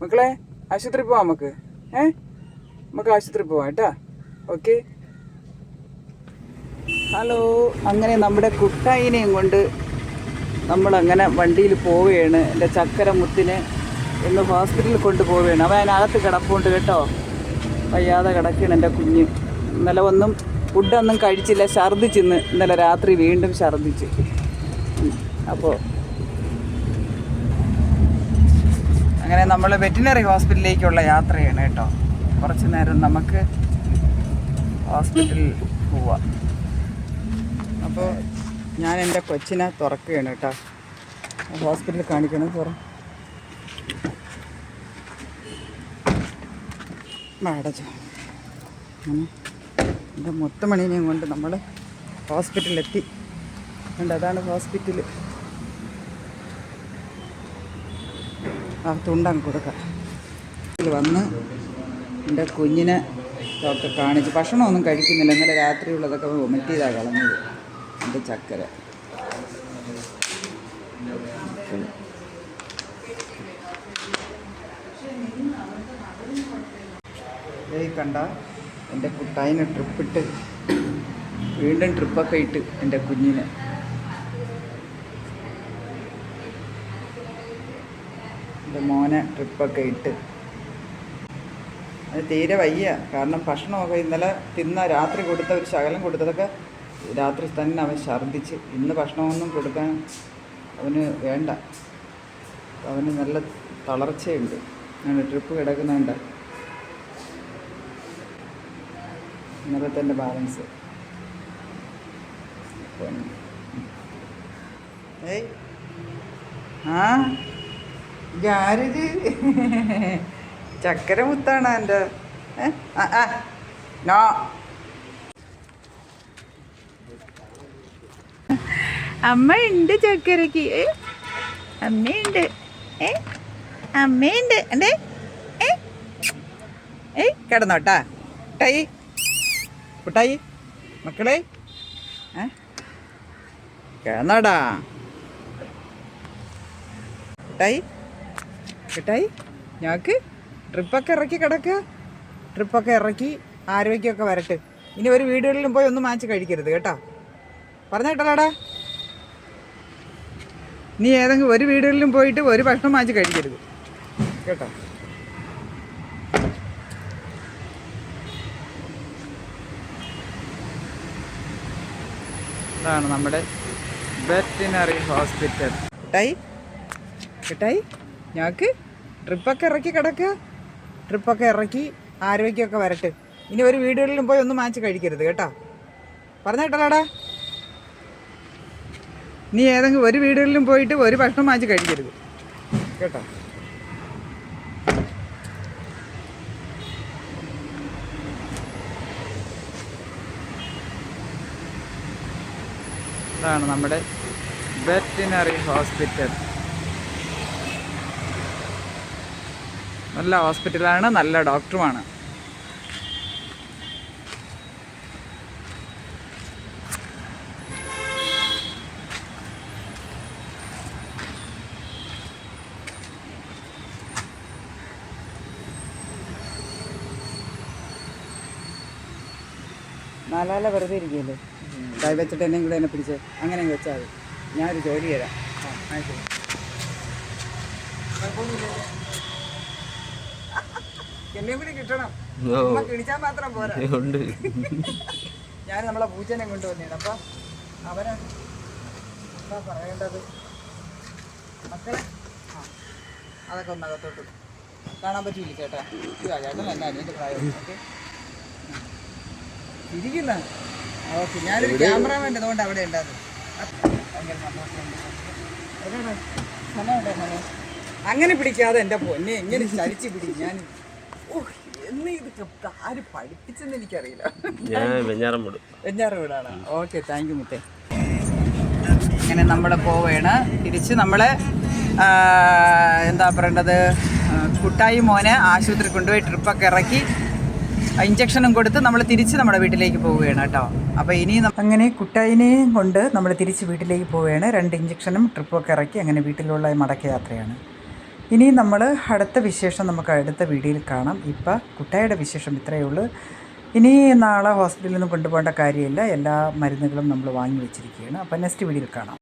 മക്കളെ ആശുപത്രി പോവാം നമുക്ക്. നമുക്ക് ആശുപത്രി പോവാം കേട്ടാ. ഓക്കെ. ഹലോ. അങ്ങനെ നമ്മുടെ കുട്ടായിനെയും കൊണ്ട് നമ്മളങ്ങനെ വണ്ടിയിൽ പോവുകയാണ്. എൻ്റെ ചക്കര മുത്തിനെ ഒന്ന് ഹോസ്പിറ്റലിൽ കൊണ്ടുപോവുകയാണ്. അവൻ അതിനകത്ത് കിടപ്പുണ്ട് കേട്ടോ. വയ്യാതെ കിടക്കുകയാണ് എൻ്റെ കുഞ്ഞ്. ഇന്നലെ ഒന്നും ഫുഡൊന്നും കഴിച്ചില്ല, ഛർദ്ദിച്ചിന്ന്. ഇന്നലെ രാത്രി വീണ്ടും ഛർദ്ദിച്ച്. അപ്പോൾ അങ്ങനെ നമ്മൾ വെറ്റിനറി ഹോസ്പിറ്റലിലേക്കുള്ള യാത്രയാണ് കേട്ടോ. കുറച്ച് നേരം നമുക്ക് ഹോസ്പിറ്റലിൽ പോവാം. അപ്പോൾ ഞാൻ എൻ്റെ കൊച്ചിനെ തുറക്കുകയാണ് കേട്ടോ. ഹോസ്പിറ്റലിൽ കാണിക്കണം. അടച്ചു. എൻ്റെ മുത്തമണീനെയും കൊണ്ട് നമ്മൾ ഹോസ്പിറ്റലിലെത്തി. അതാണ് ഹോസ്പിറ്റൽ. ആ തുണ്ടങ്ങ് കൊടുക്കാം. ഇതിൽ വന്ന് എൻ്റെ കുഞ്ഞിനെ ഡോക്ടർ കാണിച്ച്. ഭക്ഷണമൊന്നും കഴിക്കുന്നില്ല. ഇന്നലെ രാത്രിയുള്ളതൊക്കെ വൊമിറ്റ് ചെയ്താണ് കളഞ്ഞത് എൻ്റെ ചക്കര. കണ്ട എൻ്റെ കുട്ടായിനെ ട്രിപ്പിട്ട് വീണ്ടും ട്രിപ്പൊക്കെ ഇട്ട് എൻ്റെ കുഞ്ഞിനെ. എൻ്റെ മോനെ ട്രിപ്പൊക്കെ ഇട്ട്. അത് തീരെ വയ്യ. കാരണം ഭക്ഷണമൊക്കെ ഇന്നലെ രാത്രി കൊടുത്ത ഒരു ശകലം കൊടുത്തതൊക്കെ രാത്രി തന്നെ അവൻ ഛർദ്ദിച്ച്. ഇന്ന് ഭക്ഷണമൊന്നും കൊടുക്കാൻ അവന് വേണ്ട. അവന് നല്ല തളർച്ചയുണ്ട്. അങ്ങനെ ട്രിപ്പ് കിടക്കുന്നുണ്ട്. ഇന്നലത്തെ എൻ്റെ ബാലൻസ്. ഇതാരിത്? ചക്കര മുത്താണ് എൻ്റെ. നോ. അമ്മ ഉണ്ട് ചക്കരക്ക്. അമ്മയുണ്ട്. അമ്മയുണ്ട്. അല്ലേ? കിടന്നോട്ടാ കുട്ടായി. കുട്ടായി മക്കളെ കിടന്നോടാ. കുട്ടായി കുട്ടായി ഞങ്ങൾക്ക് ട്രിപ്പൊക്കെ ഇറക്കി കിടക്കുക. ട്രിപ്പൊക്കെ ഇറക്കി ആരോഗ്യമൊക്കെ വരട്ടെ. ഇനി ഒരു വീടുകളിലും പോയി ഒന്നും മാച്ച് കഴിക്കരുത് കേട്ടോ. പറഞ്ഞേട്ടല്ലോടാ. നീ ഏതെങ്കിലും ഒരു വീടുകളിലും പോയിട്ട് ഒരു ഭക്ഷണം മാച്ച് കഴിക്കരുത് കേട്ടോ. ഇതാണ് നമ്മുടെ വെറ്റിനറി ഹോസ്പിറ്റൽ. കിട്ടായി ഞങ്ങൾക്ക് ട്രിപ്പൊക്കെ ഇറക്കി കിടക്കുക. ട്രിപ്പൊക്കെ ഇറക്കി ആരോഗ്യമൊക്കെ വരട്ടെ. ഇനി ഒരു വീടുകളിലും പോയി ഒന്നും മാച്ച് കഴിക്കരുത് കേട്ടോ. പറഞ്ഞേട്ടല്ലോടാ. നീ ഏതെങ്കിലും ഒരു വീടുകളിലും പോയിട്ട് ഒരു ഭക്ഷണം മാച്ച് കഴിക്കരുത് കേട്ടോ. ഇതാണ് നമ്മുടെ വെറ്റിനറി ഹോസ്പിറ്റൽ. നല്ല ഹോസ്പിറ്റലാണ്, നല്ല ഡോക്ടറുമാണ്. നാലാല വെറുതെ ഇരിക്കുകയല്ലേ. കൈ വെച്ചിട്ട് എന്നെയും കൂടെ എന്നെ പിടിച്ച് അങ്ങനെ വെച്ചാൽ മതി. ഞാനൊരു ജോലി തരാം. എന്നെയും കൂടി കിട്ടണം. കിണിച്ചാൽ മാത്രം പോരാ. ഞാൻ നമ്മളെ പൂച്ചനെ കൊണ്ടുവന്നേണ്. അപ്പം അവനെ എന്താ പറയേണ്ടത് മക്കളെ? അതൊക്കെ ഒന്നകത്തോട്ട് കാണാൻ പറ്റില്ല ചേട്ടാ. ചേട്ടൻ എന്നാ അതിൻ്റെ പ്രായം. ഓക്കെ ഇരിക്കുന്ന. ഓക്കെ ഞാനൊരു ക്യാമറാമാൻ്റെ അതുകൊണ്ട് അവിടെ ഉണ്ടാകും. ഭയങ്കര സന്തോഷമുണ്ട്. അങ്ങനെ പിടിക്കാതെ എൻ്റെ പൊന്നെ ഇങ്ങനെ ചരിച്ച് പിടിക്കും. ഞാൻ എന്ന് ഇതൊക്കെ ആര് പഠിപ്പിച്ചെന്ന് എനിക്കറിയില്ല. വെഞ്ഞാറമൂടാണ്. ഓക്കെ താങ്ക് യു മുത്തേ. ഇങ്ങനെ നമ്മൾ പോവുകയാണ്. തിരിച്ച് നമ്മൾ എന്താ പറയേണ്ടത്, കുട്ടായി മോനെ ആശുപത്രി കൊണ്ടുപോയി ട്രിപ്പൊക്കെ ഇറക്കി ഇഞ്ചക്ഷനും കൊടുത്ത് നമ്മൾ തിരിച്ച് നമ്മുടെ വീട്ടിലേക്ക് പോവുകയാണ് കേട്ടോ. അപ്പോൾ ഇനി അങ്ങനെ കുട്ടായിനെയും കൊണ്ട് നമ്മൾ തിരിച്ച് വീട്ടിലേക്ക് പോവുകയാണ്. 2 ഇഞ്ചക്ഷനും ട്രിപ്പൊക്കെ ഇറക്കി അങ്ങനെ വീട്ടിലുള്ള മടക്കയാത്രയാണ്. ഇനി നമ്മൾ അടുത്ത വിശേഷം നമുക്ക് അടുത്ത വീഡിയോയിൽ കാണാം. ഇപ്പം കുട്ടായുടെ വിശേഷം ഇത്രയേ ഉള്ളൂ. ഇനി നാളെ ഹോസ്പിറ്റലിൽ നിന്ന് കൊണ്ടുപോകേണ്ട കാര്യമില്ല. എല്ലാ മരുന്നുകളും നമ്മൾ വാങ്ങി വെച്ചിരിക്കുകയാണ്. അപ്പോൾ നെക്സ്റ്റ് വീഡിയോയിൽ കാണാം.